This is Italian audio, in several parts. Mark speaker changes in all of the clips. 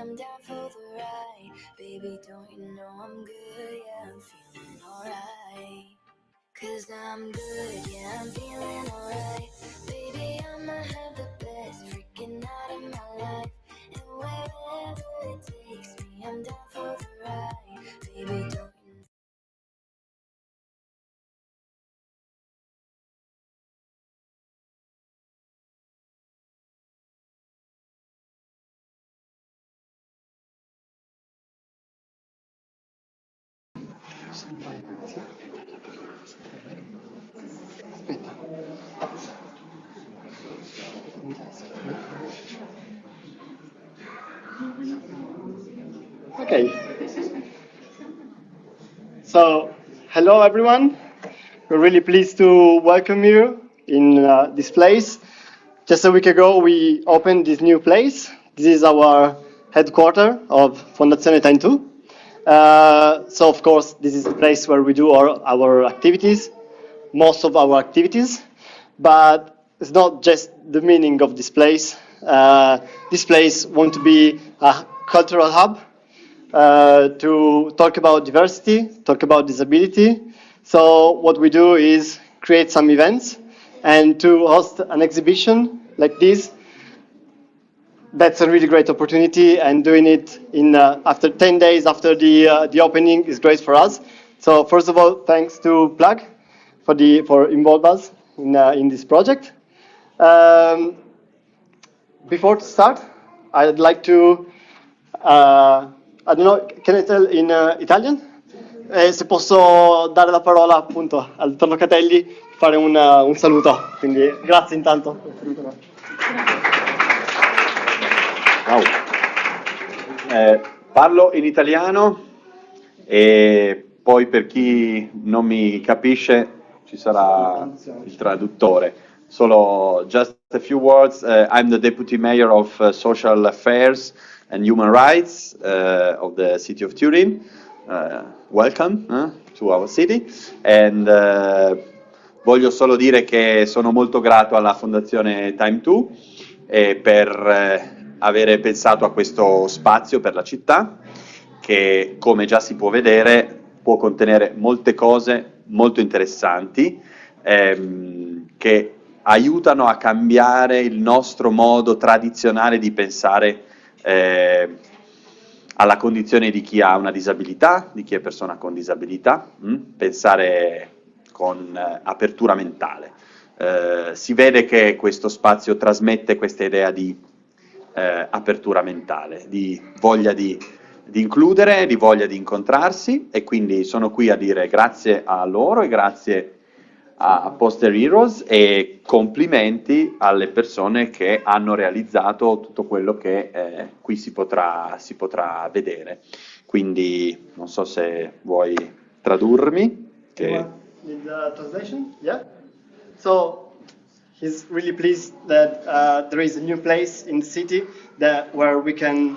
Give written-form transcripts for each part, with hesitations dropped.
Speaker 1: I'm down for the ride. Baby, don't you know I'm good? Yeah, I'm feeling alright. Cause I'm good, yeah, I'm feeling alright. Baby, I'ma have the best freaking night of my life. And wherever it takes me, I'm down for the ride. Baby, don't you know.
Speaker 2: Okay. So, hello everyone. We're really pleased to welcome you in this place. Just a week ago, we opened this new place. This is our headquarters of Fondazione Time 2. So, of course, this is the place where we do our activities, most of our activities. But it's not just the meaning of this place. This place wants to be a cultural hub to talk about diversity, talk about disability. So what we do is create some events and to host an exhibition like this. That's a really great opportunity, and doing it in after 10 days after the opening is great for us. So first of all, thanks to Plug for involve us in this project. Before to start, I'd like to I don't know, can I tell in Italian? Se posso dare la parola appunto al dottor Locatelli per fare un saluto. Quindi grazie intanto.
Speaker 3: Wow. Parlo in italiano e poi per chi non mi capisce ci sarà il traduttore. Solo just a few words. I'm the Deputy Mayor of Social Affairs and Human Rights of the city of Turin. Welcome to our city. And voglio solo dire che sono molto grato alla Fondazione Time 2 per avere pensato a questo spazio per la città, che come già si può vedere può contenere molte cose molto interessanti che aiutano a cambiare il nostro modo tradizionale di pensare alla condizione di chi ha una disabilità, di chi è persona con disabilità, pensare con apertura mentale. Si vede che questo spazio trasmette questa idea di apertura mentale, di voglia di includere, di voglia di incontrarsi, e quindi sono qui a dire grazie a loro e grazie a Poster Heroes e complimenti alle persone che hanno realizzato tutto quello che qui si potrà vedere. Quindi non so se vuoi tradurmi.
Speaker 2: Need the translation? Yeah. So he's really pleased that there is a new place in the city where we can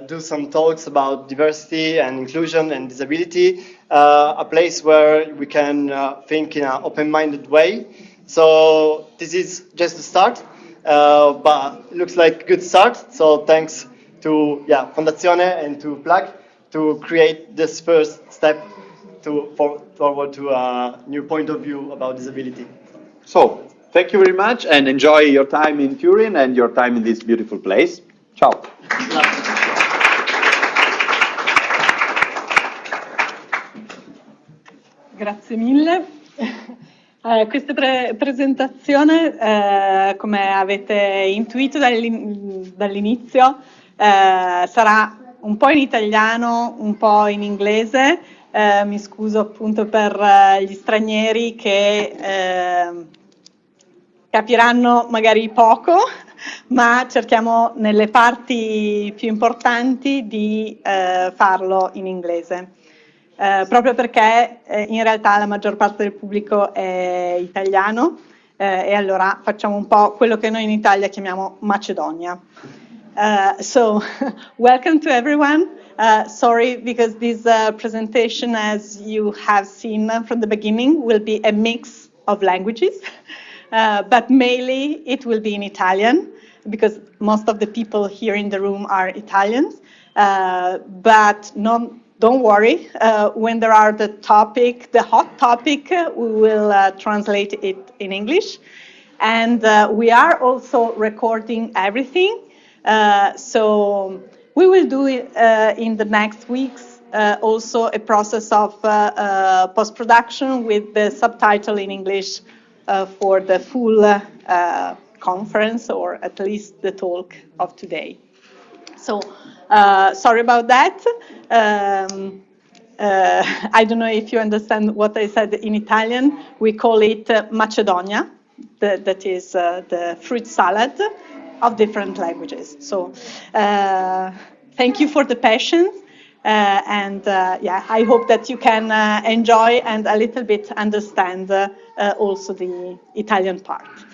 Speaker 2: do some talks about diversity and inclusion and disability, a place where we can think in an open-minded way. So this is just the start, but it looks like a good start. So thanks to Fondazione and to Plug to create this first step forward to a new point of view about disability.
Speaker 3: So, thank you very much and enjoy your time in Turin and your time in this beautiful place. Ciao.
Speaker 4: Grazie mille. Questa presentazione, come avete intuito dall'inizio, sarà un po' in italiano, un po' in inglese. Mi scuso appunto per gli stranieri che capiranno magari poco, ma cerchiamo nelle parti più importanti di farlo in inglese, proprio perché in realtà la maggior parte del pubblico è italiano e allora facciamo un po' quello che noi in Italia chiamiamo Macedonia. So, welcome to everyone. Sorry, because this presentation, as you have seen from the beginning, will be a mix of languages, but mainly it will be in Italian, because most of the people here in the room are Italians, but don't worry, when there are the hot topic, we will translate it in English. And we are also recording everything. So we will do it in the next weeks, also a process of post-production with the subtitle in English for the full conference, or at least the talk of today. So sorry about that. I don't know if you understand what I said in Italian. We call it Macedonia, that is the fruit salad of different languages. So thank you for the patience. And yeah, I hope that you can enjoy and a little bit understand also the Italian part.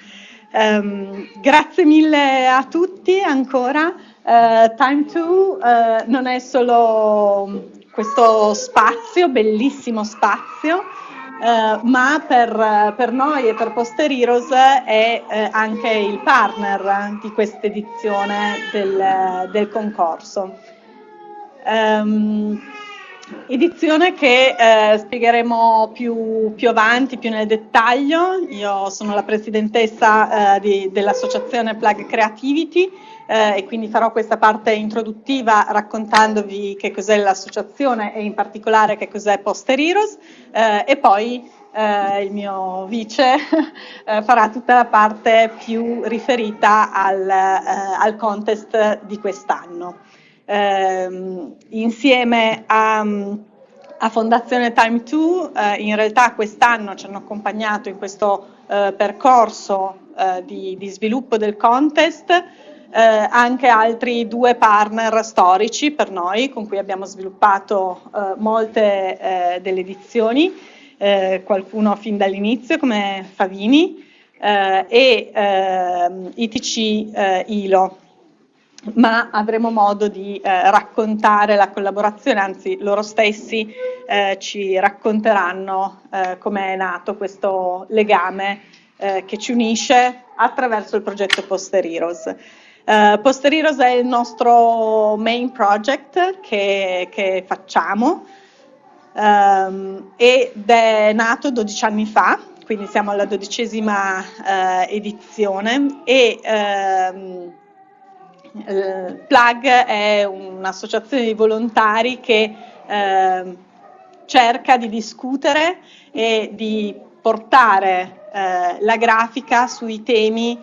Speaker 4: Grazie mille a tutti ancora. Time2 non è solo questo spazio, bellissimo spazio, ma per noi e per Poster-Heroes è anche il partner di questa edizione del concorso. Edizione che spiegheremo più avanti, più nel dettaglio. Io sono la presidentessa dell'associazione Plug Creativity e quindi farò questa parte introduttiva raccontandovi che cos'è l'associazione e in particolare che cos'è Poster-Heroes, e poi il mio vice farà tutta la parte più riferita al contest di quest'anno. Insieme a Fondazione Time2 in realtà quest'anno ci hanno accompagnato in questo percorso di sviluppo del contest anche altri 2 partner storici per noi con cui abbiamo sviluppato molte delle edizioni, qualcuno fin dall'inizio come Favini e ITC ILO. Ma avremo modo di raccontare la collaborazione, anzi loro stessi ci racconteranno come è nato questo legame che ci unisce attraverso il progetto Poster-Heroes. Poster-Heroes è il nostro main project che facciamo ed è nato 12 anni fa, quindi siamo alla 12ª edizione e Plug è un'associazione di volontari che cerca di discutere e di portare la grafica sui temi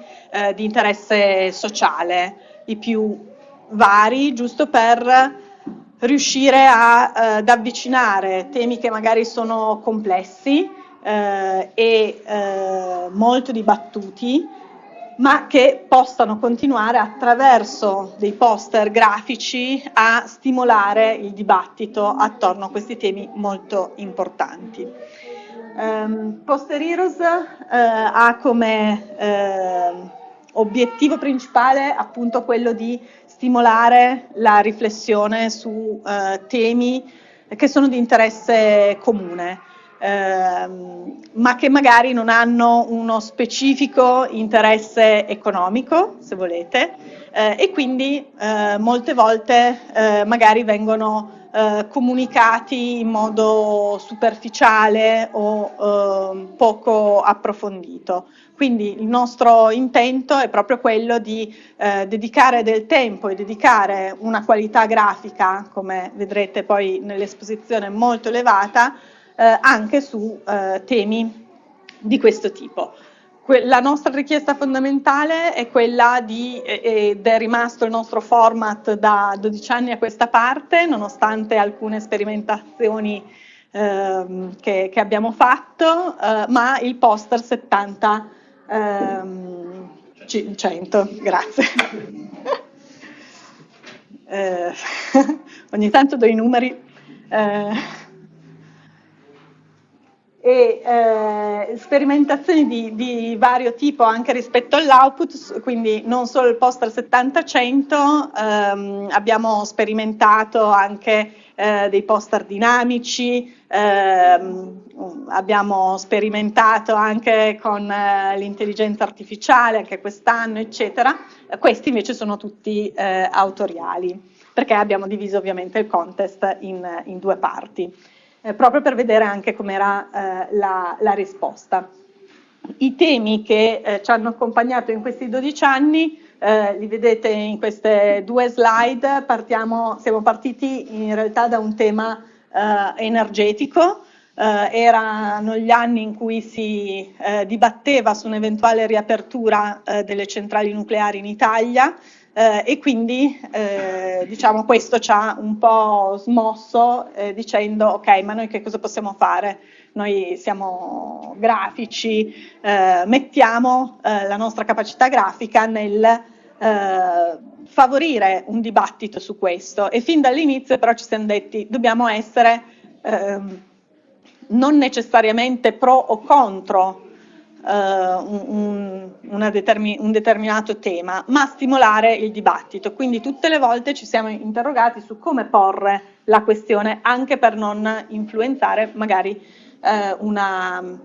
Speaker 4: di interesse sociale, i più vari, giusto per riuscire ad avvicinare temi che magari sono complessi e molto dibattuti, ma che possano continuare attraverso dei poster grafici a stimolare il dibattito attorno a questi temi molto importanti. Poster-Heroes ha come obiettivo principale appunto quello di stimolare la riflessione su temi che sono di interesse comune. Ma che magari non hanno uno specifico interesse economico, se volete, e quindi molte volte magari vengono comunicati in modo superficiale o poco approfondito. Quindi il nostro intento è proprio quello di dedicare del tempo e dedicare una qualità grafica, come vedrete poi nell'esposizione, molto elevata, anche su temi di questo tipo. La nostra richiesta fondamentale è quella ed è rimasto il nostro format da 12 anni a questa parte, nonostante alcune sperimentazioni che abbiamo fatto, ma il poster 70-100, grazie. Ogni tanto do i numeri. e sperimentazioni di vario tipo anche rispetto all'output, quindi non solo il poster 70-100, abbiamo sperimentato anche dei poster dinamici, abbiamo sperimentato anche con l'intelligenza artificiale anche quest'anno, eccetera. Questi invece sono tutti autoriali, perché abbiamo diviso ovviamente il contest in due parti, proprio per vedere anche com'era la risposta. I temi che ci hanno accompagnato in questi 12 anni, li vedete in queste due slide. Siamo partiti in realtà da un tema energetico. Erano gli anni in cui si dibatteva su un'eventuale riapertura delle centrali nucleari in Italia, e quindi diciamo questo ci ha un po' smosso, dicendo ok, ma noi che cosa possiamo fare? Noi siamo grafici, mettiamo la nostra capacità grafica nel favorire un dibattito su questo, e fin dall'inizio però ci siamo detti dobbiamo essere non necessariamente pro o contro un determinato tema, ma stimolare il dibattito. Quindi tutte le volte ci siamo interrogati su come porre la questione, anche per non influenzare magari una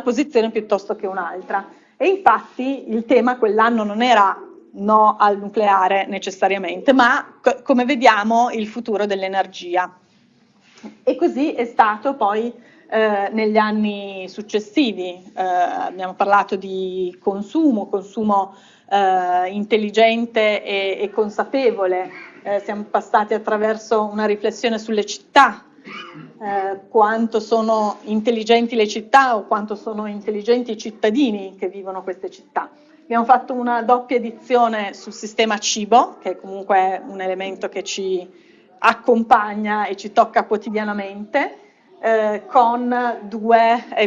Speaker 4: posizione piuttosto che un'altra. E infatti il tema quell'anno non era no al nucleare necessariamente, ma come vediamo il futuro dell'energia. E così è stato poi negli anni successivi. Abbiamo parlato di consumo intelligente e consapevole, siamo passati attraverso una riflessione sulle città, quanto sono intelligenti le città o quanto sono intelligenti i cittadini che vivono queste città. Abbiamo fatto una doppia edizione sul sistema cibo, che è comunque un elemento che ci accompagna e ci tocca quotidianamente,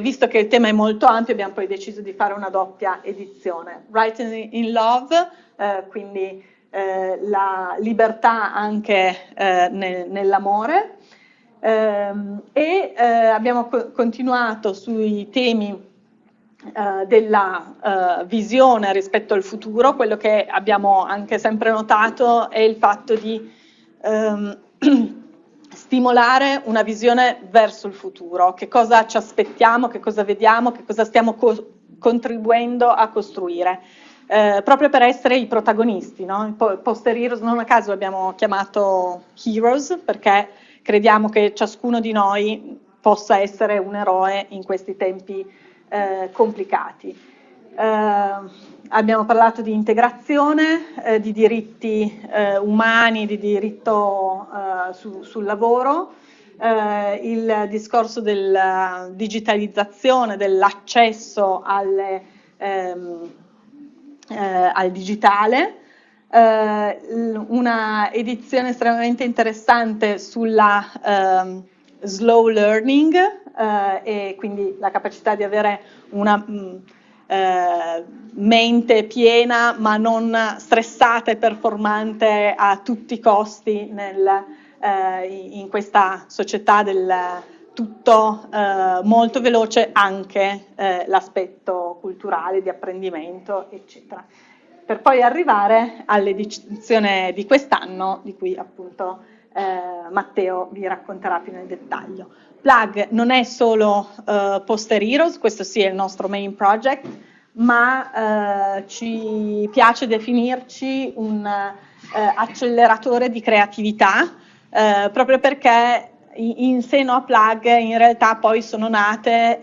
Speaker 4: visto che il tema è molto ampio, abbiamo poi deciso di fare una doppia edizione. Writing in Love, quindi la libertà anche nell'amore, e abbiamo continuato sui temi della visione rispetto al futuro. Quello che abbiamo anche sempre notato è il fatto di stimolare una visione verso il futuro, che cosa ci aspettiamo, che cosa vediamo, che cosa stiamo contribuendo a costruire, proprio per essere i protagonisti, no? Poster Heroes, non a caso l'abbiamo chiamato Heroes, perché crediamo che ciascuno di noi possa essere un eroe in questi tempi complicati. Abbiamo parlato di integrazione, di diritti umani, di diritto sul lavoro, il discorso della digitalizzazione, dell'accesso al digitale, una edizione estremamente interessante sulla slow learning, e quindi la capacità di avere una mente piena ma non stressata e performante a tutti i costi in questa società del tutto molto veloce, anche l'aspetto culturale di apprendimento, eccetera, per poi arrivare all'edizione di quest'anno, di cui appunto Matteo vi racconterà più nel dettaglio. Plug non è solo Poster Heroes, questo sì è il nostro main project, ma ci piace definirci un acceleratore di creatività, proprio perché in seno a Plug in realtà poi sono nate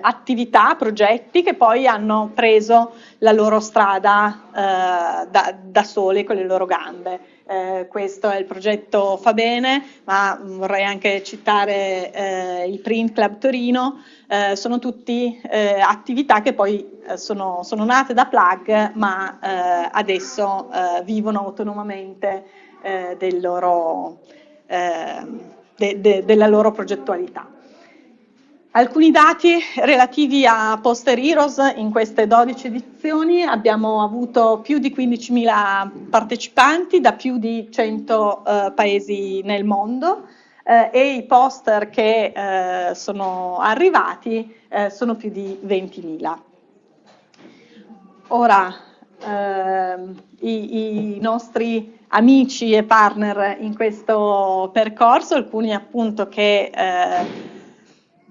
Speaker 4: attività, progetti che poi hanno preso la loro strada da sole con le loro gambe. Questo è il progetto Fa Bene, ma vorrei anche citare il Print Club Torino. Sono tutti attività che poi sono nate da Plug, ma adesso vivono autonomamente della loro progettualità. Alcuni dati relativi a Poster Heroes: in queste 12 edizioni abbiamo avuto più di 15.000 partecipanti da più di 100 paesi nel mondo. e i poster che sono arrivati sono più di 20.000. Ora, i nostri amici e partner in questo percorso, alcuni appunto che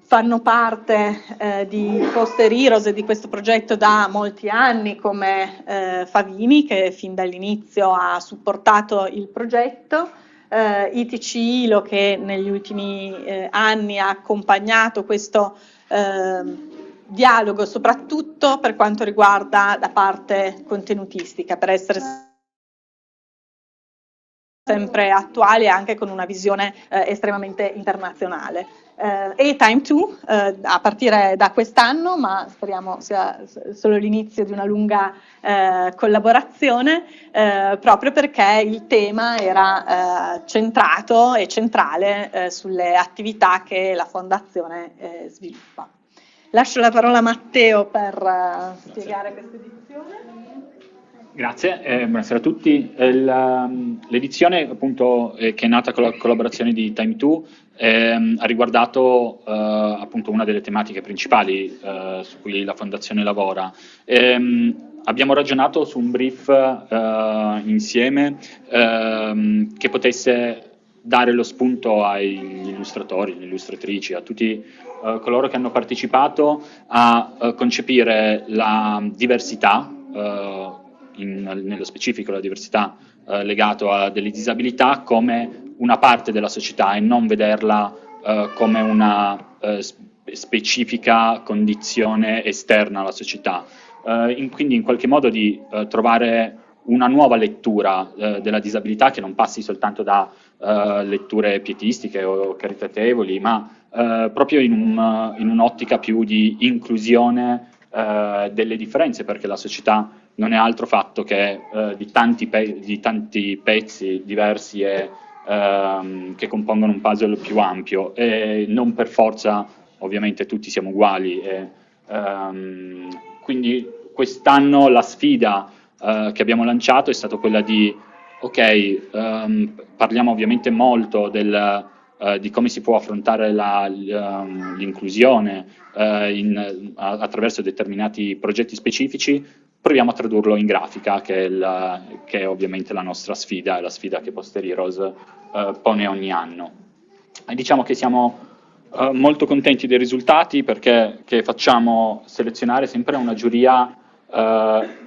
Speaker 4: fanno parte di Poster Heroes e di questo progetto da molti anni, come Favini, che fin dall'inizio ha supportato il progetto, ITC ILO, che negli ultimi anni ha accompagnato questo dialogo, soprattutto per quanto riguarda la parte contenutistica, per essere sempre attuali e anche con una visione estremamente internazionale. E Time2 a partire da quest'anno, ma speriamo sia solo l'inizio di una lunga collaborazione, proprio perché il tema era centrato e centrale sulle attività che la Fondazione sviluppa. Lascio la parola a Matteo per spiegare questa edizione.
Speaker 5: Grazie, buonasera a tutti. L'edizione appunto che è nata con la collaborazione di Time2 ha riguardato appunto una delle tematiche principali su cui la Fondazione lavora. Abbiamo ragionato su un brief insieme che potesse dare lo spunto agli illustratori, alle illustratrici, a tutti coloro che hanno partecipato a concepire la diversità, nello specifico la diversità legata a delle disabilità, come una parte della società e non vederla come una specifica condizione esterna alla società. Quindi in qualche modo di trovare una nuova lettura della disabilità che non passi soltanto da letture pietistiche o caritatevoli, ma proprio in un'ottica più di inclusione delle differenze, perché la società non è altro fatto che di tanti pezzi diversi e che compongono un puzzle più ampio, e non per forza ovviamente tutti siamo uguali. Quindi quest'anno la sfida che abbiamo lanciato è stata quella di parliamo ovviamente molto di come si può affrontare l'inclusione attraverso determinati progetti specifici. Proviamo a tradurlo in grafica, che è ovviamente la nostra sfida, è la sfida che Poster Heroes pone ogni anno. E diciamo che siamo molto contenti dei risultati, perché facciamo selezionare sempre una giuria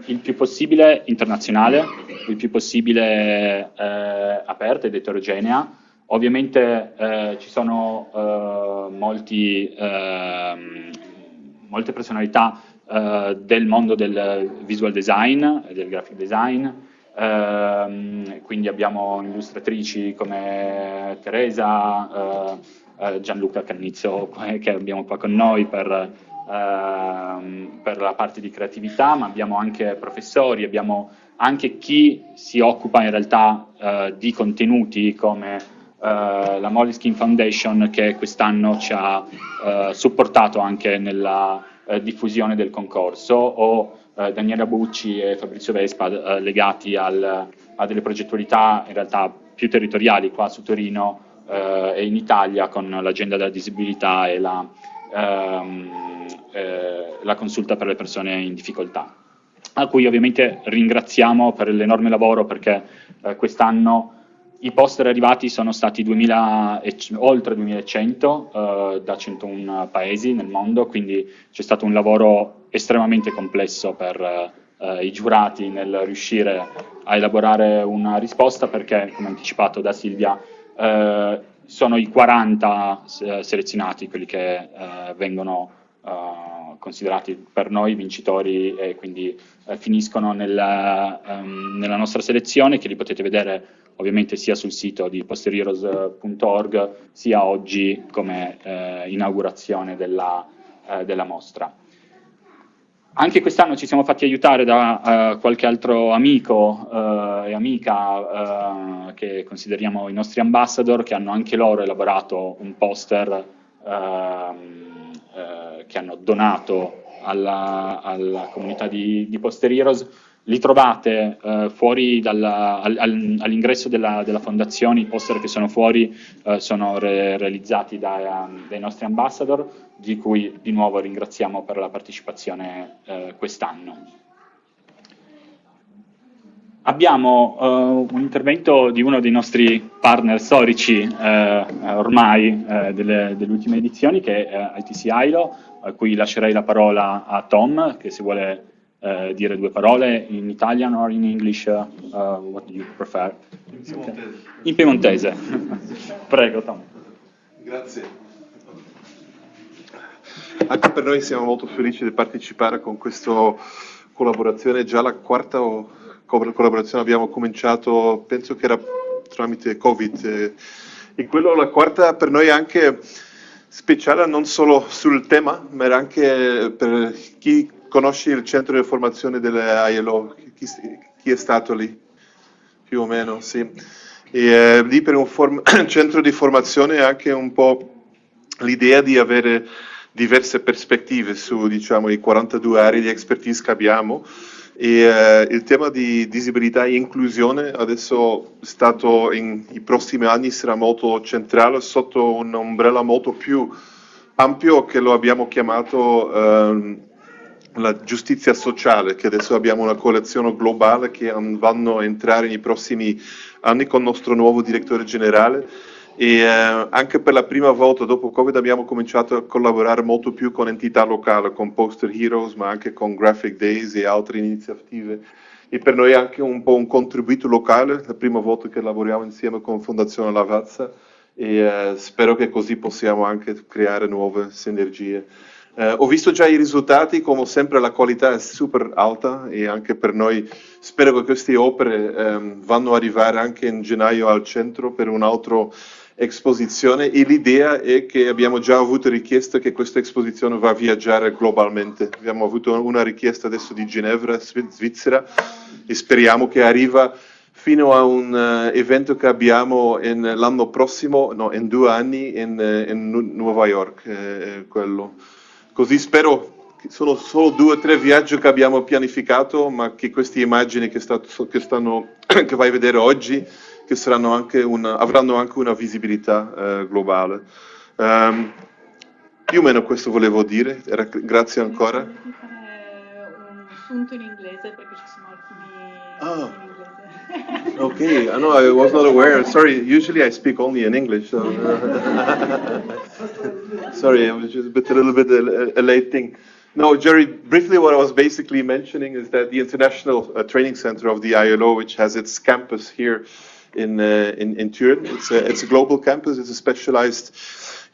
Speaker 5: il più possibile internazionale, il più possibile aperta ed eterogenea. Ovviamente ci sono molte personalità del mondo del visual design e del graphic design, quindi abbiamo illustratrici come Teresa, Gianluca Cannizzo, che abbiamo qua con noi per la parte di creatività, ma abbiamo anche professori, abbiamo anche chi si occupa in realtà di contenuti, come la Moleskine Foundation, che quest'anno ci ha supportato anche nella diffusione del concorso, o Daniela Bucci e Fabrizio Vespa legati a delle progettualità in realtà più territoriali qua su Torino e in Italia, con l'agenda della disabilità e la consulta per le persone in difficoltà, a cui ovviamente ringraziamo per l'enorme lavoro, perché quest'anno i poster arrivati sono stati oltre 2100 da 101 paesi nel mondo, quindi c'è stato un lavoro estremamente complesso per i giurati nel riuscire a elaborare una risposta, perché, come anticipato da Silvia, sono i 40 selezionati quelli che vengono considerati per noi vincitori, e quindi finiscono nella nostra selezione, che li potete vedere ovviamente sia sul sito di posterheroes.org, sia oggi come inaugurazione della mostra. Anche quest'anno ci siamo fatti aiutare da qualche altro amico e amica che consideriamo i nostri ambassador, che hanno anche loro elaborato un poster che hanno donato alla comunità di Poster Heroes. Li trovate fuori all'ingresso della fondazione. I poster che sono fuori sono realizzati dai nostri ambassador, di cui di nuovo ringraziamo per la partecipazione quest'anno. Abbiamo un intervento di uno dei nostri partner storici ormai delle ultime edizioni, che è ITC ILO, a cui lascerei la parola a Tom, che si vuole dire due parole in Italian or in English, what do you prefer? In piemontese. Prego, Tom.
Speaker 6: Grazie. Anche per noi siamo molto felici di partecipare con questa collaborazione, già la quarta collaborazione abbiamo cominciato, penso che era tramite Covid, e quello la quarta per noi è anche speciale non solo sul tema, ma anche per chi conosce il centro di formazione delle ILO, chi è stato lì, più o meno, sì. E lì per un centro di formazione è anche un po' l'idea di avere diverse prospettive su, diciamo, i 42 aree di expertise che abbiamo. E il tema di disabilità e inclusione adesso i prossimi anni sarà molto centrale sotto un ombrello molto più ampio che lo abbiamo chiamato la giustizia sociale, che adesso abbiamo una collezione globale che vanno a entrare nei prossimi anni con il nostro nuovo direttore generale. E anche per la prima volta dopo Covid abbiamo cominciato a collaborare molto più con entità locali, con Poster Heroes, ma anche con Graphic Days e altre iniziative. E per noi è anche un po' un contributo locale, la prima volta che lavoriamo insieme con Fondazione Lavazza, e spero che così possiamo anche creare nuove sinergie. Ho visto già i risultati, come sempre la qualità è super alta e anche per noi spero che queste opere vanno a arrivare anche in gennaio al centro per un altro esposizione, e l'idea è che abbiamo già avuto richiesta che questa esposizione va a viaggiare globalmente. Abbiamo avuto una richiesta adesso di Ginevra, Svizzera, e speriamo che arriva fino a un evento che abbiamo l'anno prossimo, no, in 2 anni in Nuova York, quello. Così spero, sono solo 2 o 3 viaggi che abbiamo pianificato, ma che queste immagini che vai a vedere oggi che avranno anche una visibilità globale. Più o meno questo volevo dire, grazie ancora.
Speaker 4: Un assunto in inglese perché ci sono alcuni in inglese.
Speaker 6: Okay, I know I was not aware. Sorry, usually I speak only in English. So sorry, it was just a little bit a late thing. No, Jerry, briefly what I was basically mentioning is that the International Training Center of the ILO, which has its campus here in Turin, it's a global campus, it's a specialized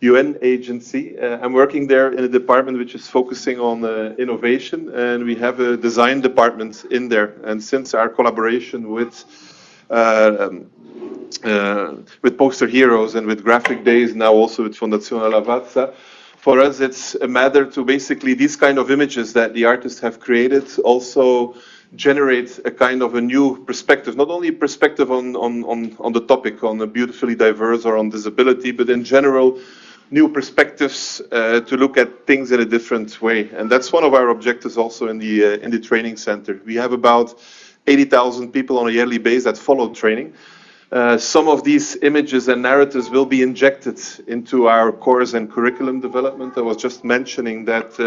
Speaker 6: UN agency. I'm working there in a department which is focusing on innovation, and we have a design department in there. And since our collaboration with Poster Heroes and with Graphic Days, now also with Fondazione Lavazza, for us it's a matter to basically these kind of images that the artists have created also generate a kind of a new perspective, not only a perspective on the topic, on the beautifully diverse or on disability, but in general, new perspectives to look at things in a different way. And that's one of our objectives also in the training center. We have about 80,000 people on a yearly basis that follow training. Some of these images and narratives will be injected into our course and curriculum development. I was just mentioning that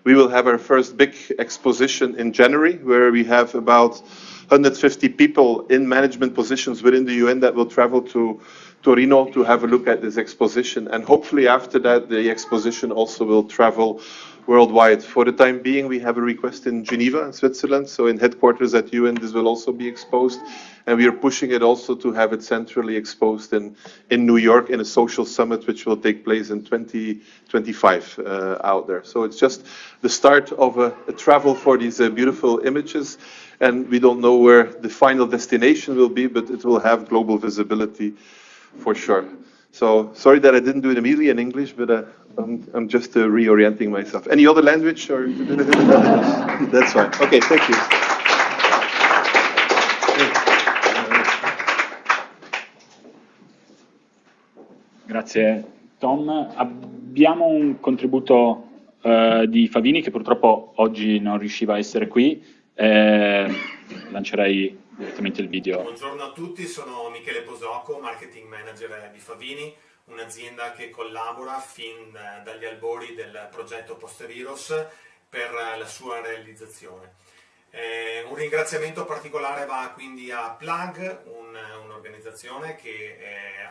Speaker 6: we will have our first big exposition in January, where we have about 150 people in management positions within the UN that will travel to Torino to have a look at this exposition. And hopefully after that, the exposition also will travel worldwide. For the time being, we have a request in Geneva, in Switzerland, so in headquarters at UN, this will also be exposed. And we are pushing it also to have it centrally exposed in New York in a social summit, which will take place in 2025 out there. So it's just the start of a travel for these beautiful images. And we don't know where the final destination will be, but it will have global visibility for sure. So sorry that I didn't do it immediately in English, but I'm just reorienting myself. Any other language? Or that's fine. Okay, thank you.
Speaker 5: Grazie Tom. Abbiamo un contributo di Favini, che purtroppo oggi non riusciva a essere qui. lancerei direttamente il video.
Speaker 7: Buongiorno a tutti, sono Michele Posocco, marketing manager di Favini, un'azienda che collabora fin dagli albori del progetto Posteriros per la sua realizzazione. Un ringraziamento particolare va quindi a Plug, un'organizzazione che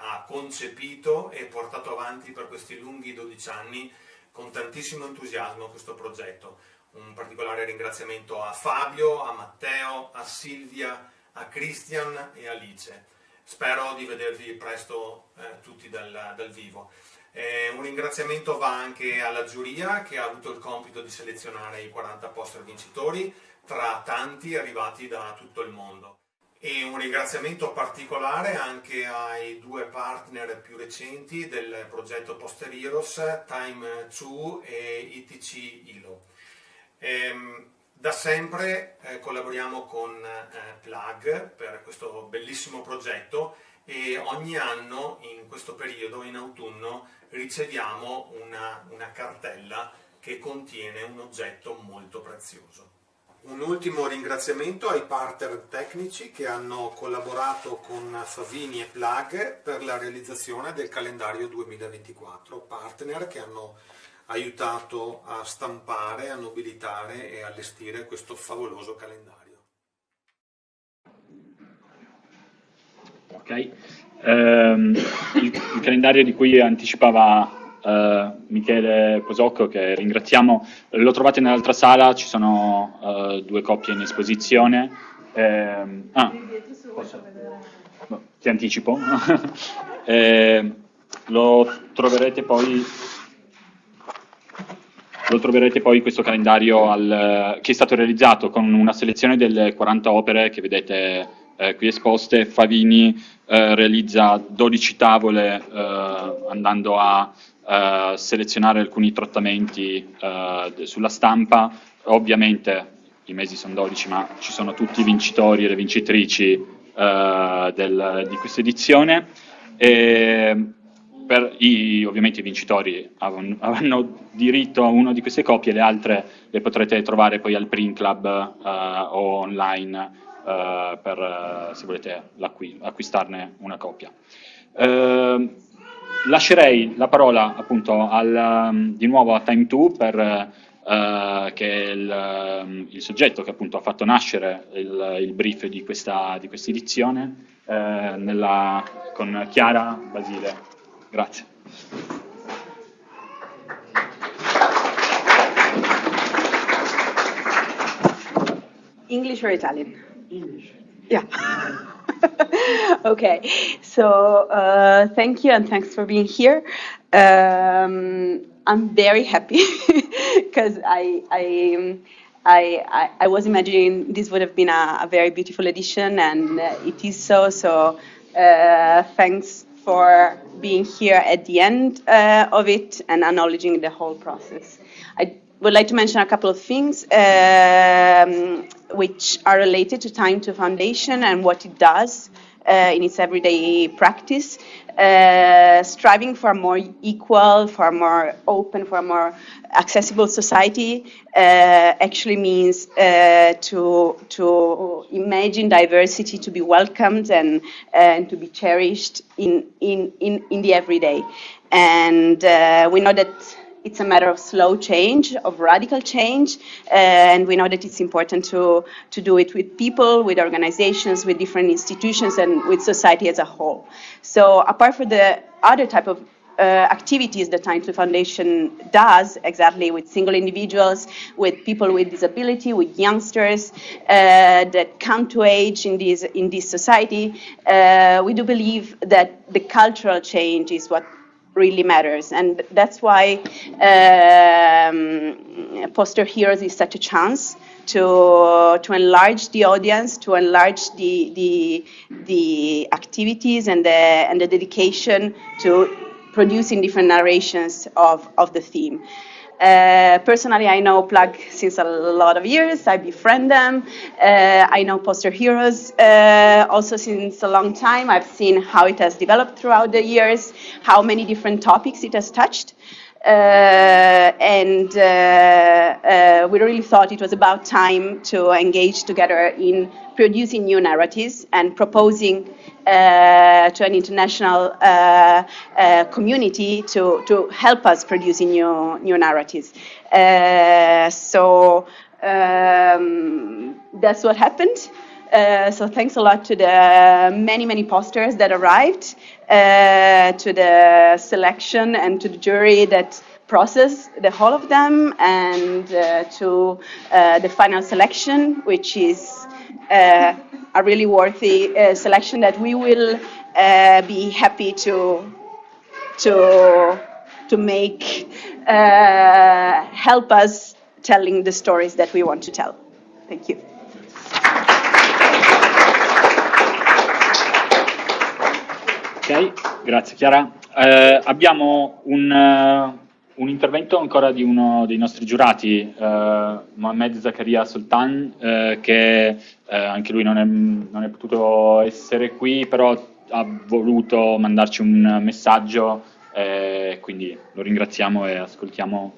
Speaker 7: ha concepito e portato avanti per questi lunghi 12 anni con tantissimo entusiasmo questo progetto. Un particolare ringraziamento a Fabio, a Matteo, a Silvia, a Christian e a Alice. Spero di vedervi presto tutti dal vivo. Un ringraziamento va anche alla giuria che ha avuto il compito di selezionare i 40 poster vincitori tra tanti arrivati da tutto il mondo. E un ringraziamento particolare anche ai due partner più recenti del progetto Posteriros, Time2 e ITC ILO. Da sempre collaboriamo con Plug per questo bellissimo progetto e ogni anno in questo periodo, in autunno, riceviamo una cartella che contiene un oggetto molto prezioso. Un ultimo ringraziamento ai partner tecnici che hanno collaborato con Favini e Plug per la realizzazione del calendario 2024, partner che hanno aiutato a stampare, a nobilitare e allestire questo favoloso calendario.
Speaker 5: Ok, il calendario di cui anticipava Michele Posocco, che ringraziamo, lo trovate nell'altra sala, ci sono 2 copie in esposizione. Ti anticipo. Lo troverete poi questo calendario che è stato realizzato con una selezione delle 40 opere che vedete qui esposte. Favini realizza 12 tavole andando a selezionare alcuni trattamenti sulla stampa. Ovviamente i mesi sono 12, ma ci sono tutti i vincitori e le vincitrici di questa edizione. Ovviamente i vincitori avranno diritto a una di queste copie, le altre le potrete trovare poi al Print Club o online se volete acquistarne una copia. Lascerei la parola appunto di nuovo a Time2 che è il soggetto che appunto ha fatto nascere il brief di questa edizione con Chiara Basile. Grazie.
Speaker 8: English or Italian?
Speaker 5: English.
Speaker 8: Yeah. Okay. So thank you and thanks for being here. I'm very happy because I was imagining this would have been a very beautiful edition, and it is so. So thanks for being here at the end of it and acknowledging the whole process. I would like to mention a couple of things which are related to Time2 Foundation and what it does in its everyday practice. Striving for a more equal, for a more open, for a more accessible society actually means to imagine diversity to be welcomed and to be cherished in the everyday. And we know that it's a matter of slow change, of radical change, and we know that it's important to do it with people, with organizations, with different institutions, and with society as a whole. So apart from the other type of activities that Time2 Foundation does, exactly with single individuals, with people with disability, with youngsters that come to age in this society, we do believe that the cultural change is what really matters, and that's why Poster Heroes is such a chance to enlarge the audience, to enlarge the activities and the dedication to producing different narrations of the theme. Personally, I know Plug since a lot of years. I befriend them. I know Poster Heroes also since a long time. I've seen how it has developed throughout the years, how many different topics it has touched. We really thought it was about time to engage together in producing new narratives and proposing to an international community to help us producing new narratives. That's what happened. So thanks a lot to the many posters that arrived, to the selection and to the jury that processed the whole of them, and to the final selection, which is a really worthy selection that we will be happy to make help us telling the stories that we want to tell. Thank you.
Speaker 5: Ok, grazie Chiara. Abbiamo un intervento ancora di uno dei nostri giurati, Mohamed Zakaria Sultan, che anche lui non è potuto essere qui, però ha voluto mandarci un messaggio, quindi lo ringraziamo e ascoltiamo.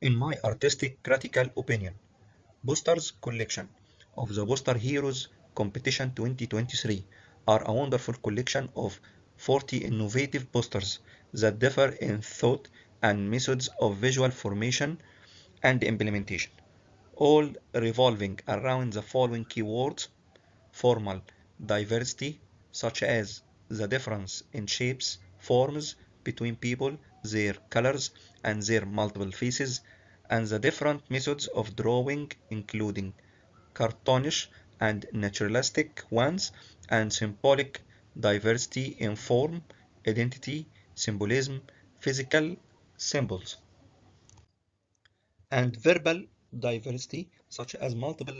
Speaker 9: In my artistic critical opinion, Posters Collection of the Poster Heroes Competition 2023 are a wonderful collection of 40 innovative posters that differ in thought and methods of visual formation and implementation, all revolving around the following keywords: formal diversity, such as the difference in shapes, forms between people, their colors, and their multiple faces, and the different methods of drawing, including cartoonish and naturalistic ones, and symbolic diversity in form, identity, symbolism, physical symbols, and verbal diversity, such as multiple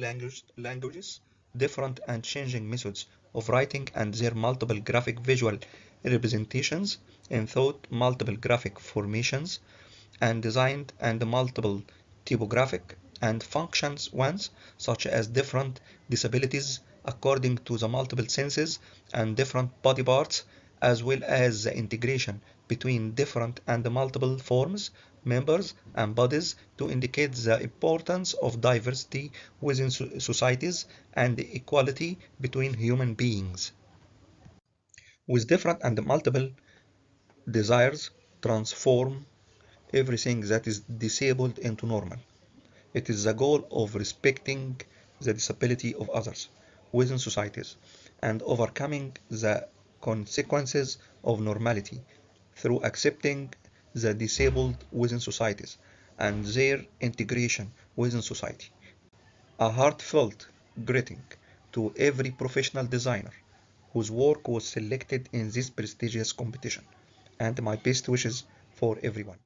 Speaker 9: languages, different and changing methods of writing, and their multiple graphic visual representations in thought, multiple graphic formations and designed, and multiple typographic and functions ones, such as different disabilities according to the multiple senses and different body parts, as well as the integration between different and multiple forms, members, and bodies to indicate the importance of diversity within societies and equality between human beings. With different and multiple desires, transform everything that is disabled into normal. It is the goal of respecting the disability of others within societies and overcoming the consequences of normality through accepting the disabled within societies and their integration within society. A heartfelt greeting to every professional designer whose work was selected in this prestigious competition, and my best wishes for everyone.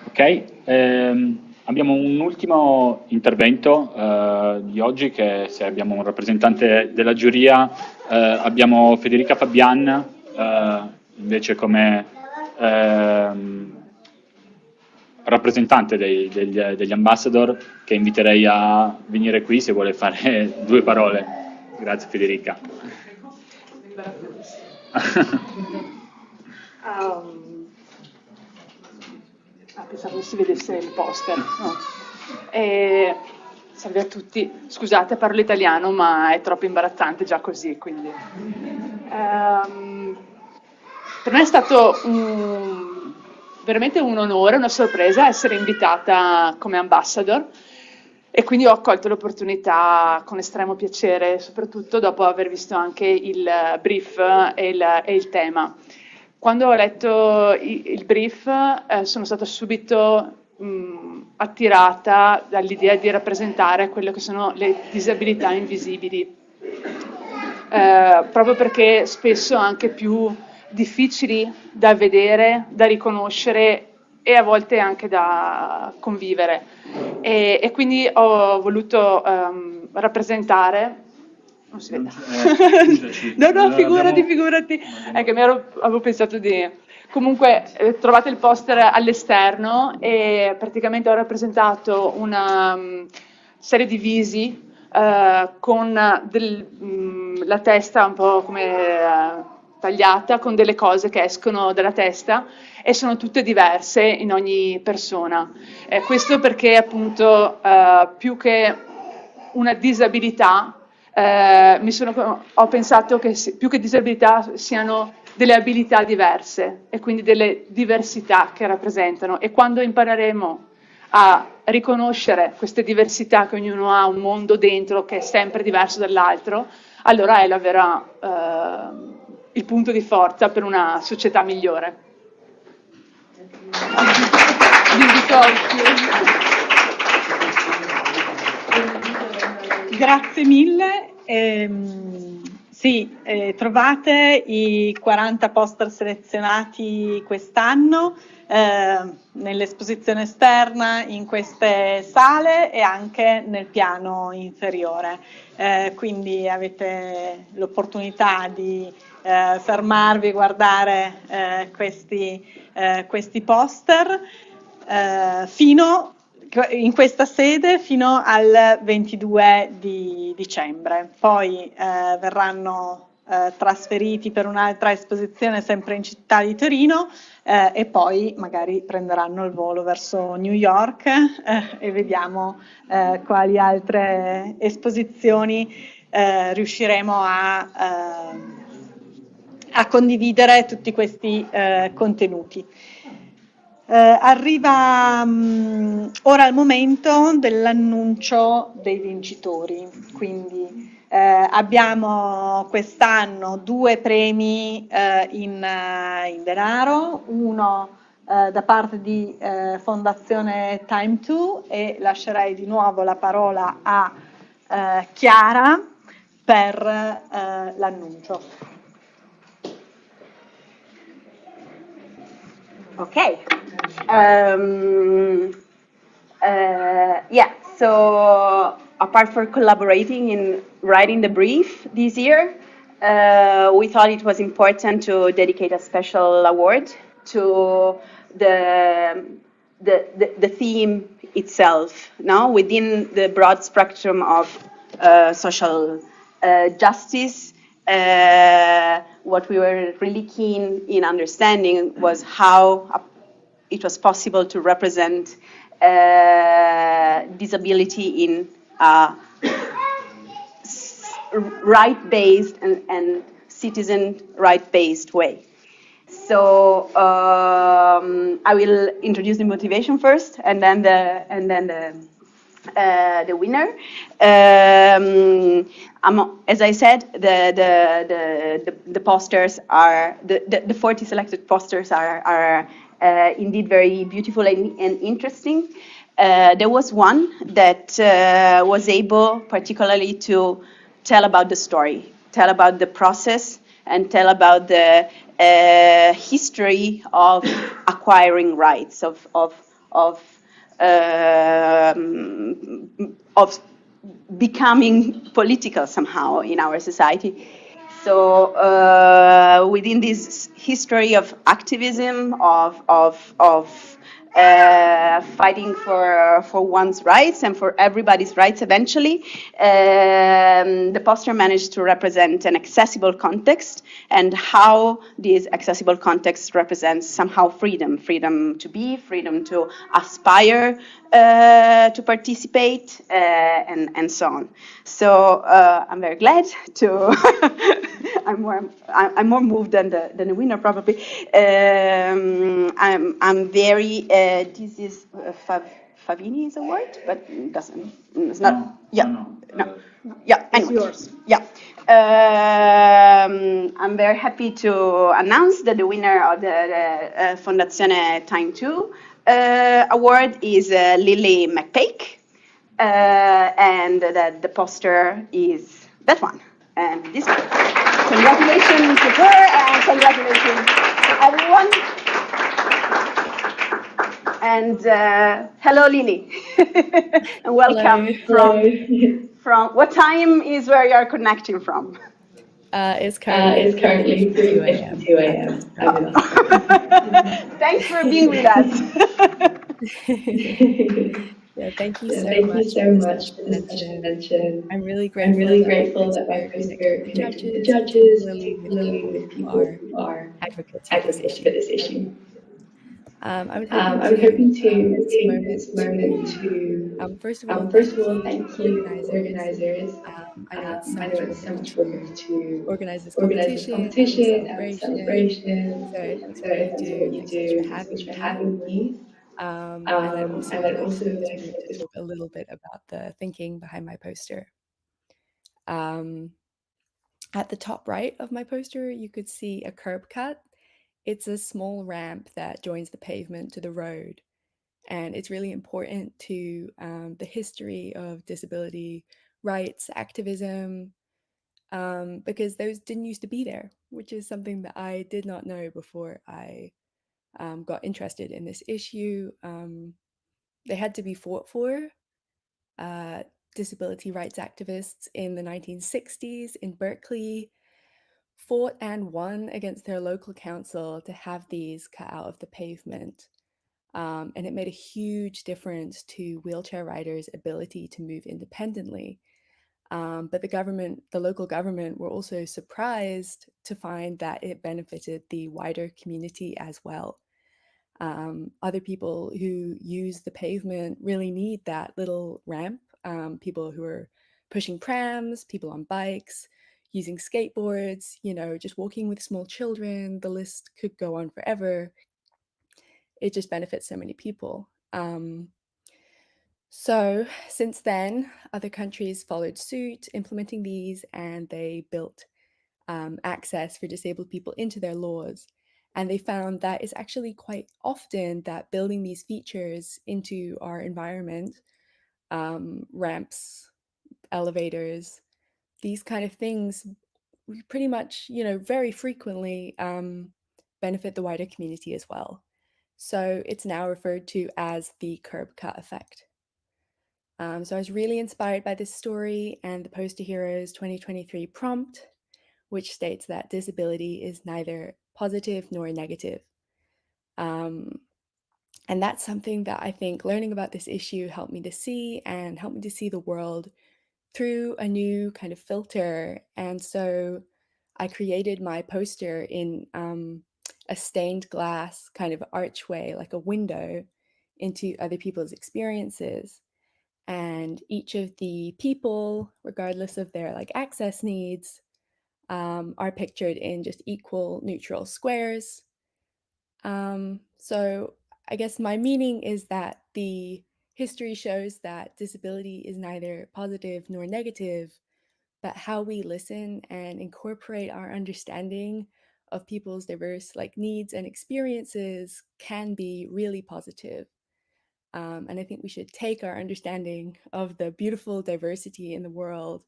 Speaker 5: Ok, abbiamo un ultimo intervento di oggi, che se abbiamo un rappresentante della giuria, abbiamo Federica Fabian invece come rappresentante degli ambassador, che inviterei a venire qui se vuole fare due parole. Grazie Federica.
Speaker 10: Pensavo si vedesse il poster. No. Salve a tutti, scusate, parlo italiano, ma è troppo imbarazzante già così, quindi. Per me è stato veramente un onore, una sorpresa essere invitata come ambassador, e quindi ho accolto l'opportunità con estremo piacere, soprattutto dopo aver visto anche il brief e il tema. Quando ho letto il brief sono stata subito attirata dall'idea di rappresentare quelle che sono le disabilità invisibili, proprio perché spesso anche più difficili da vedere, da riconoscere e a volte anche da convivere. E quindi ho voluto rappresentare. Non si vede. No, figurati. È che avevo pensato di. Comunque trovate il poster all'esterno e praticamente ho rappresentato una serie di visi con la testa un po' come tagliata, con delle cose che escono dalla testa e sono tutte diverse in ogni persona. Questo perché appunto più che una disabilità, ho pensato che più che disabilità siano delle abilità diverse e quindi delle diversità che rappresentano, e quando impareremo a riconoscere queste diversità, che ognuno ha un mondo dentro che è sempre diverso dall'altro, allora è il punto di forza per una società migliore.
Speaker 4: Grazie mille. Sì, trovate i 40 poster selezionati quest'anno nell'esposizione esterna, in queste sale e anche nel piano inferiore. Quindi avete l'opportunità di fermarvi e guardare questi poster in questa sede fino al 22 di dicembre. Poi verranno trasferiti per un'altra esposizione sempre in città di Torino e poi magari prenderanno il volo verso New York e vediamo quali altre esposizioni riusciremo a condividere tutti questi contenuti. Arriva ora il momento dell'annuncio dei vincitori, quindi abbiamo quest'anno 2 premi in denaro, uno da parte di Fondazione Time2, e lascerei di nuovo la parola a Chiara per l'annuncio.
Speaker 8: Okay. Yeah, so apart from collaborating in writing the brief this year, we thought it was important to dedicate a special award to the theme itself, no? Within the broad spectrum of social justice. What we were really keen in understanding was how it was possible to represent disability in a right-based and citizen right-based way. So I will introduce the motivation first, and then the winner. As I said, the posters are the 40 selected posters are indeed very beautiful and interesting. There was one that was able particularly to tell about the story, tell about the process, and tell about the history of acquiring rights, of becoming political somehow in our society. So within this history of activism, of fighting for one's rights and for everybody's rights eventually, the poster managed to represent an accessible context, and how this accessible context represents somehow freedom to be, freedom to aspire to participate, and so on. So I'm very glad to. I'm more moved than the winner probably. I'm very. This is Favini's award, but doesn't. It's not. No, yeah. No. Yeah. Anyway. It's yours. Yeah. I'm very happy to announce that the winner of the Fondazione Time2 award is Lily McPake, and that the poster is that one and this one. Congratulations to her, and congratulations to everyone. And hello, Lily, and welcome. Hello. From what time is where you are connecting from?
Speaker 11: It's currently 2 a.m.
Speaker 8: Thanks for being with us.
Speaker 11: Yeah, thank you
Speaker 12: Yeah,
Speaker 11: so
Speaker 12: thank you
Speaker 11: much
Speaker 12: so
Speaker 11: for this
Speaker 12: much for this
Speaker 11: special
Speaker 12: special
Speaker 11: mention.
Speaker 12: mention.
Speaker 11: I'm really
Speaker 12: I'm
Speaker 11: grateful
Speaker 12: really
Speaker 11: that my
Speaker 12: grateful that my
Speaker 11: poster
Speaker 12: poster
Speaker 11: connected with
Speaker 12: connected with the
Speaker 11: judges,
Speaker 12: judges,
Speaker 11: particularly with
Speaker 12: particularly with
Speaker 11: people who
Speaker 12: people
Speaker 11: are
Speaker 12: who are
Speaker 11: advocates for this
Speaker 12: advocates for
Speaker 11: issue.
Speaker 12: this issue.
Speaker 11: I was hoping
Speaker 12: I was
Speaker 11: to
Speaker 12: hoping to
Speaker 11: take this
Speaker 12: take
Speaker 11: moment
Speaker 12: this moment
Speaker 11: to,
Speaker 12: to,
Speaker 11: first of all,
Speaker 12: first
Speaker 11: thank
Speaker 12: of all,
Speaker 11: you
Speaker 12: thank
Speaker 11: to
Speaker 12: you
Speaker 11: organizers.
Speaker 12: organizers.
Speaker 11: I know it's so
Speaker 12: I know
Speaker 11: much
Speaker 12: it's so
Speaker 11: work
Speaker 12: much work
Speaker 11: to
Speaker 12: to
Speaker 11: organize this
Speaker 12: organize this
Speaker 11: competition and this
Speaker 12: competition and
Speaker 11: celebration.
Speaker 12: celebration.
Speaker 11: So thanks
Speaker 12: So
Speaker 11: for what you
Speaker 12: thanks for what
Speaker 11: do.
Speaker 12: you
Speaker 11: Thanks so much for
Speaker 12: do. Thanks so much
Speaker 11: having
Speaker 12: for
Speaker 11: me.
Speaker 12: having me.
Speaker 11: And I'd also
Speaker 12: And I'd
Speaker 11: like
Speaker 12: also like
Speaker 11: to talk a little bit about the thinking behind my poster. At the top right of my poster, you could see a curb cut. It's a small ramp that joins the pavement to the road. And it's really important to the history of disability rights activism because those didn't used to be there, which is something that I did not know before I got interested in this issue. They had to be fought for. Disability rights activists in the 1960s in Berkeley fought and won against their local council to have these cut out of the pavement. And it made a huge difference to wheelchair riders' ability to move independently. But the local government were also surprised to find that it benefited the wider community as well. Other people who use the pavement really need that little ramp. People who are pushing prams, people on bikes, using skateboards, just walking with small children. The list could go on forever. It just benefits so many people. So since then, other countries followed suit, implementing these, and they built access for disabled people into their laws. And they found that it's actually quite often that building these features into our environment, ramps, elevators, these kind of things, we pretty much, very frequently benefit the wider community as well. So it's now referred to as the curb cut effect. So I was really inspired by this story and the Poster Heroes 2023 prompt, which states that disability is neither positive nor negative. And that's something that I think learning about this issue helped me to see and helped me to see the world through a new kind of filter. And so I created my poster in a stained glass kind of archway, like a window into other people's experiences. And each of the people, regardless of their access needs, are pictured in just equal neutral squares. So I guess my meaning is that the history shows that disability is neither positive nor negative, but how we listen and incorporate our understanding of people's diverse needs and experiences can be really positive. And I think we should take our understanding of the beautiful diversity in the world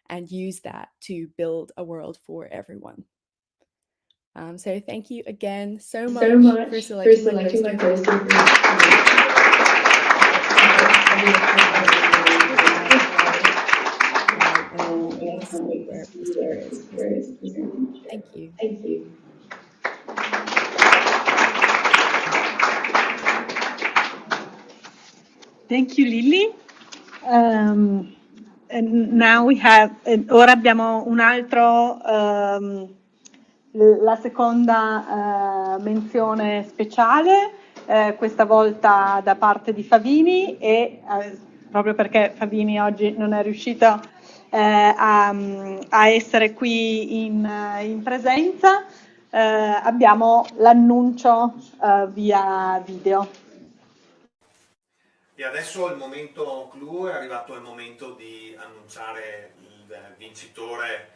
Speaker 11: and use that to build a world for everyone. So thank you again so much for selecting my poster. Thank you.
Speaker 12: Thank you.
Speaker 4: Thank you, Lily. And now we have, ora abbiamo un altro, la seconda menzione speciale, questa volta da parte di Favini e proprio perché Favini oggi non è riuscito a essere qui in presenza, abbiamo l'annuncio via video.
Speaker 7: E adesso il momento clou, è arrivato il momento di annunciare il vincitore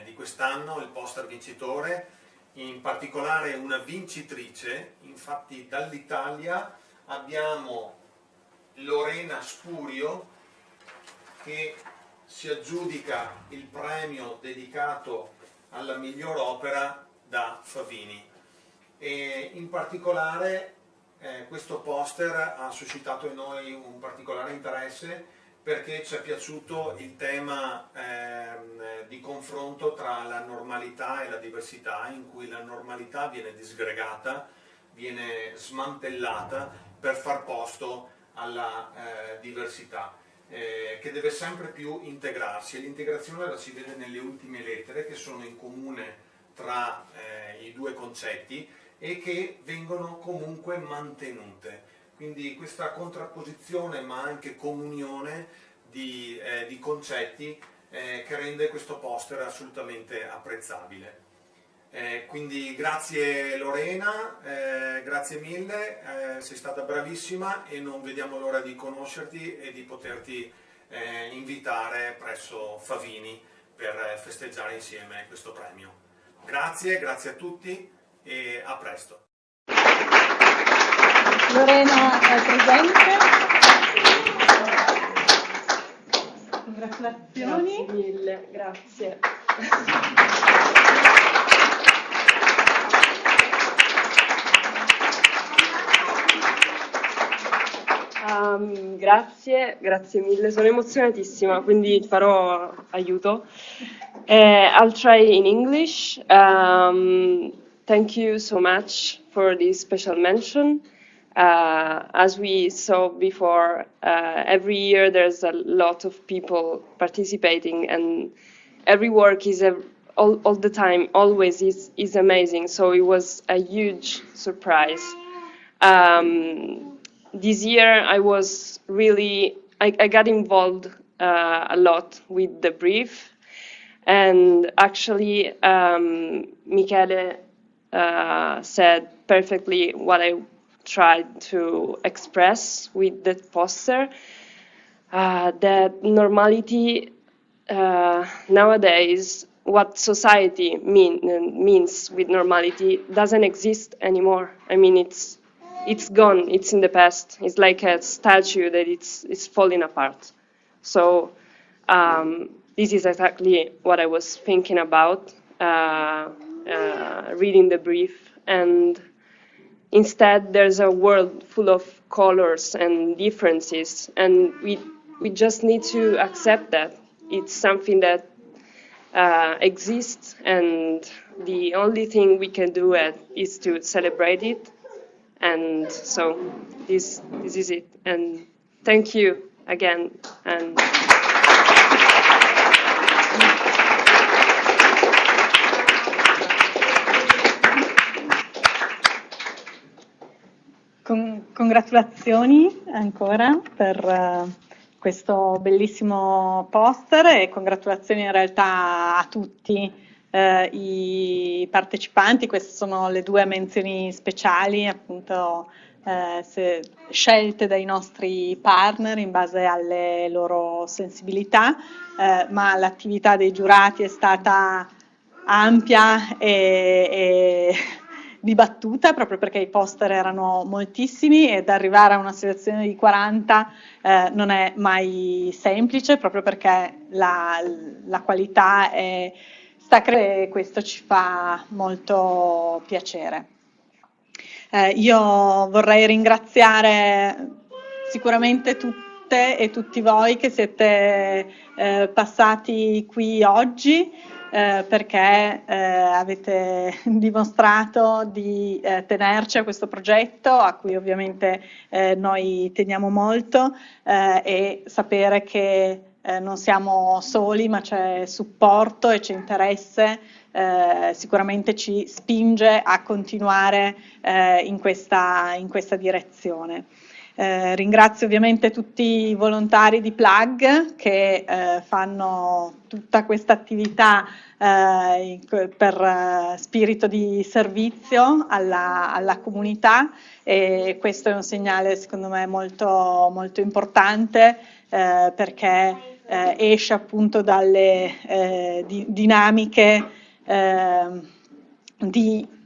Speaker 7: di quest'anno, il poster vincitore, in particolare una vincitrice. Infatti dall'Italia abbiamo Lorena Spurio che si aggiudica il premio dedicato alla miglior opera da Favini. E in particolare questo poster ha suscitato in noi un particolare interesse perché ci è piaciuto il tema di confronto tra la normalità e la diversità, in cui la normalità viene disgregata, viene smantellata per far posto alla diversità, che deve sempre più integrarsi, e l'integrazione la si vede nelle ultime lettere che sono in comune tra i due concetti e che vengono comunque mantenute. Quindi questa contrapposizione ma anche comunione di concetti che rende questo poster assolutamente apprezzabile. Quindi grazie Lorena, grazie mille, sei stata bravissima e non vediamo l'ora di conoscerti e di poterti invitare presso Favini per festeggiare insieme questo premio. Grazie, grazie a tutti e a presto.
Speaker 4: Lorena è presente. Congratulazioni.
Speaker 12: Grazie mille, grazie. Grazie mille, sono emozionatissima, quindi farò aiuto. I'll try in English. Thank you so much for this special mention. As we saw before, every year there's a lot of people participating, and every work is all the time, always is amazing. So it was a huge surprise. This year I was really, I got involved a lot with the brief, and actually Michele said perfectly what I tried to express with the poster, that normality nowadays, what society means with normality doesn't exist anymore. I mean, it's gone, it's in the past. It's like a statue that it's falling apart. So this is exactly what I was thinking about reading the brief, and instead there's a world full of colors and differences, and we just need to accept that. It's something that exists, and the only thing we can do is to celebrate it. And so this is it, and thank you again. And
Speaker 4: Congratulazioni ancora per questo bellissimo poster, e congratulazioni in realtà a tutti i partecipanti. Queste sono le 2 menzioni speciali, appunto scelte dai nostri partner in base alle loro sensibilità, ma l'attività dei giurati è stata ampia e dibattuta, proprio perché i poster erano moltissimi, ed arrivare a una selezione di 40 non è mai semplice, proprio perché la qualità sta crescendo, e questo ci fa molto piacere. Io vorrei ringraziare sicuramente tutte e tutti voi che siete passati qui oggi, perché avete dimostrato di tenerci a questo progetto, a cui ovviamente noi teniamo molto, e sapere che non siamo soli, ma c'è supporto e c'è interesse, sicuramente ci spinge a continuare in questa direzione. Ringrazio ovviamente tutti i volontari di Plug che fanno tutta questa attività per spirito di servizio alla comunità, e questo è un segnale secondo me molto, molto importante, perché esce appunto dalle dinamiche di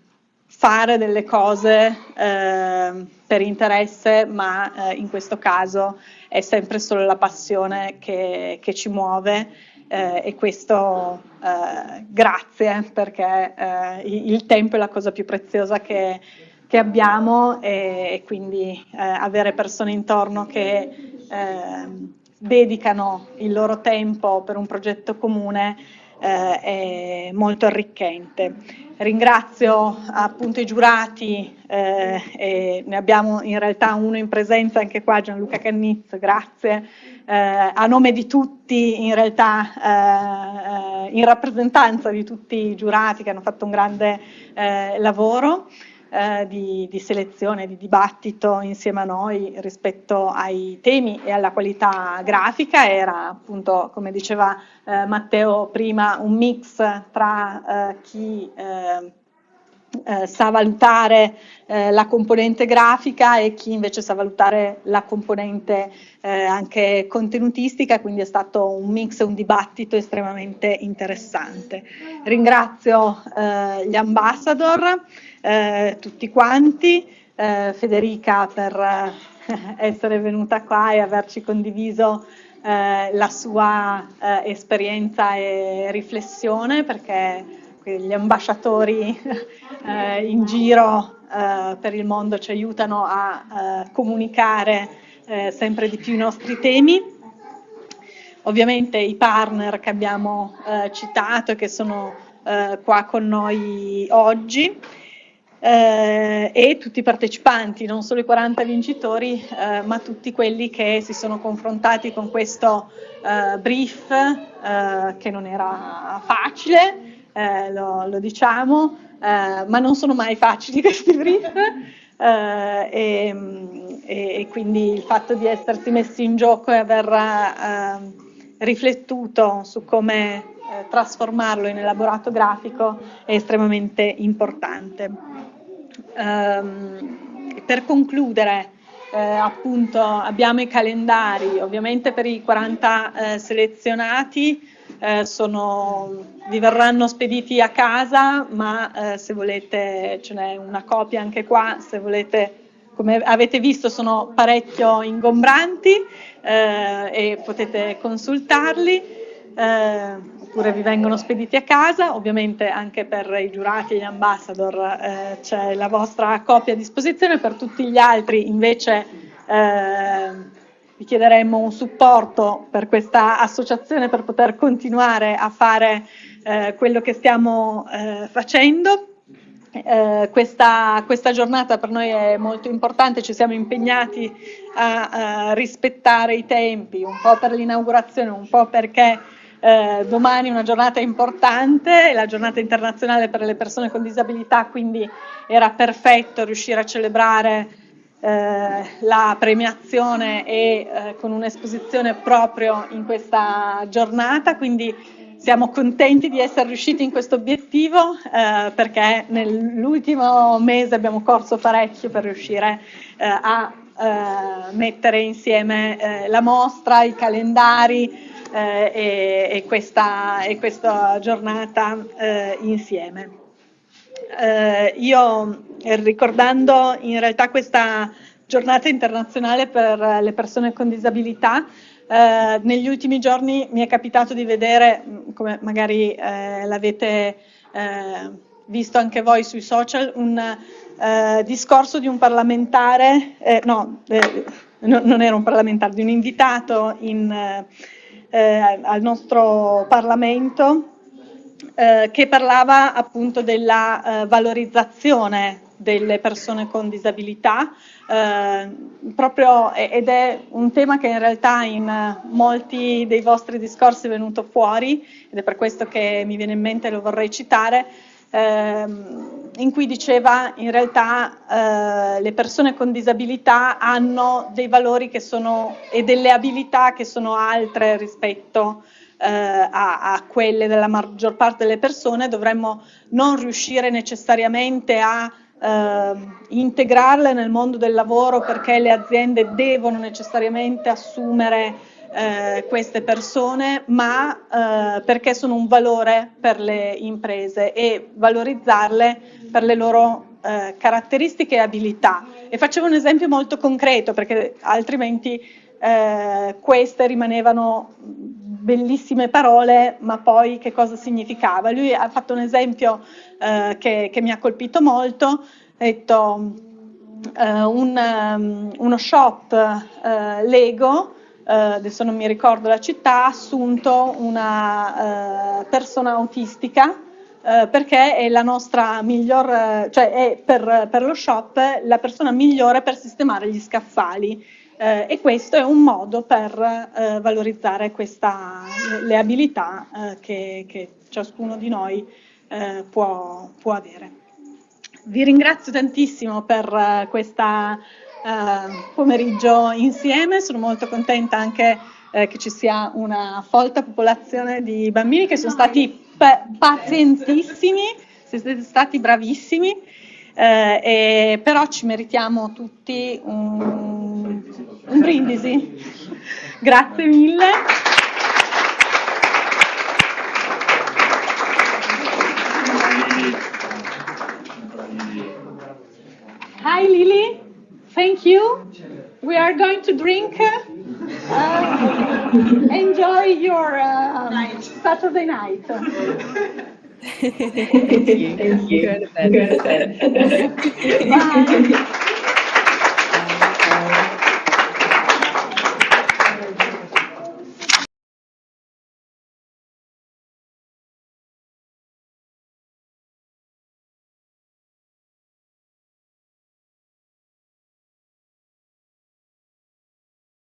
Speaker 4: fare delle cose per interesse, ma in questo caso è sempre solo la passione che ci muove, e questo grazie, perché il tempo è la cosa più preziosa che abbiamo, e quindi avere persone intorno che dedicano il loro tempo per un progetto comune è molto arricchente. Ringrazio appunto i giurati, e ne abbiamo in realtà uno in presenza anche qua, Gianluca Cannizzo, grazie, a nome di tutti, in realtà in rappresentanza di tutti i giurati che hanno fatto un grande lavoro di selezione, di dibattito insieme a noi rispetto ai temi e alla qualità grafica. Era appunto, come diceva Matteo prima, un mix tra chi sa valutare la componente grafica e chi invece sa valutare la componente anche contenutistica, quindi è stato un mix e un dibattito estremamente interessante. Ringrazio gli ambassador, tutti quanti, Federica per essere venuta qua e averci condiviso la sua esperienza e riflessione, perché gli ambasciatori in giro per il mondo ci aiutano a comunicare sempre di più i nostri temi. Ovviamente i partner che abbiamo citato e che sono qua con noi oggi, e tutti i partecipanti, non solo i 40 vincitori, ma tutti quelli che si sono confrontati con questo brief che non era facile. Lo diciamo, ma non sono mai facili questi brief, e quindi il fatto di essersi messi in gioco e aver riflettuto su come trasformarlo in elaborato grafico è estremamente importante. Per concludere, appunto, abbiamo i calendari, ovviamente per i 40 selezionati. Vi verranno spediti a casa, ma se volete ce n'è una copia anche qua, se volete, come avete visto sono parecchio ingombranti, e potete consultarli, oppure vi vengono spediti a casa. Ovviamente anche per i giurati e gli ambassador c'è la vostra copia a disposizione. Per tutti gli altri invece vi chiederemmo un supporto per questa associazione per poter continuare a fare quello che stiamo facendo. Questa giornata per noi è molto importante, ci siamo impegnati a rispettare i tempi, un po' per l'inaugurazione, un po' perché domani è una giornata importante, è la giornata internazionale per le persone con disabilità, quindi era perfetto riuscire a celebrare la premiazione e con un'esposizione proprio in questa giornata, quindi siamo contenti di essere riusciti in questo obiettivo, perché nell'ultimo mese abbiamo corso parecchio per riuscire a mettere insieme la mostra, i calendari e questa giornata insieme. Io, ricordando in realtà questa giornata internazionale per le persone con disabilità, negli ultimi giorni mi è capitato di vedere, come magari l'avete visto anche voi sui social, un discorso di un parlamentare, non era un parlamentare, di un invitato al nostro Parlamento, che parlava appunto della valorizzazione delle persone con disabilità, ed è un tema che in realtà in molti dei vostri discorsi è venuto fuori, ed è per questo che mi viene in mente e lo vorrei citare, in cui diceva in realtà le persone con disabilità hanno dei valori e delle abilità che sono altre rispetto a quelle della maggior parte delle persone. Dovremmo non riuscire necessariamente a integrarle nel mondo del lavoro, perché le aziende devono necessariamente assumere queste persone, ma perché sono un valore per le imprese, e valorizzarle per le loro caratteristiche e abilità. E facevo un esempio molto concreto, perché altrimenti queste rimanevano bellissime parole, ma poi che cosa significava? Lui ha fatto un esempio che mi ha colpito molto, ha detto uno shop Lego adesso non mi ricordo la città, ha assunto una persona autistica perché è la nostra miglior, cioè è per lo shop la persona migliore per sistemare gli scaffali. E questo è un modo per valorizzare le abilità che ciascuno di noi può avere. Vi ringrazio tantissimo per questo pomeriggio insieme, sono molto contenta anche che ci sia una folta popolazione di bambini che sono stati pazientissimi, siete stati bravissimi, però ci meritiamo tutti un brindisi. Grazie mille. Hi Lily, thank you. We are going to drink. Enjoy your Saturday night.
Speaker 11: Thank you.
Speaker 4: Go to bed. Bye.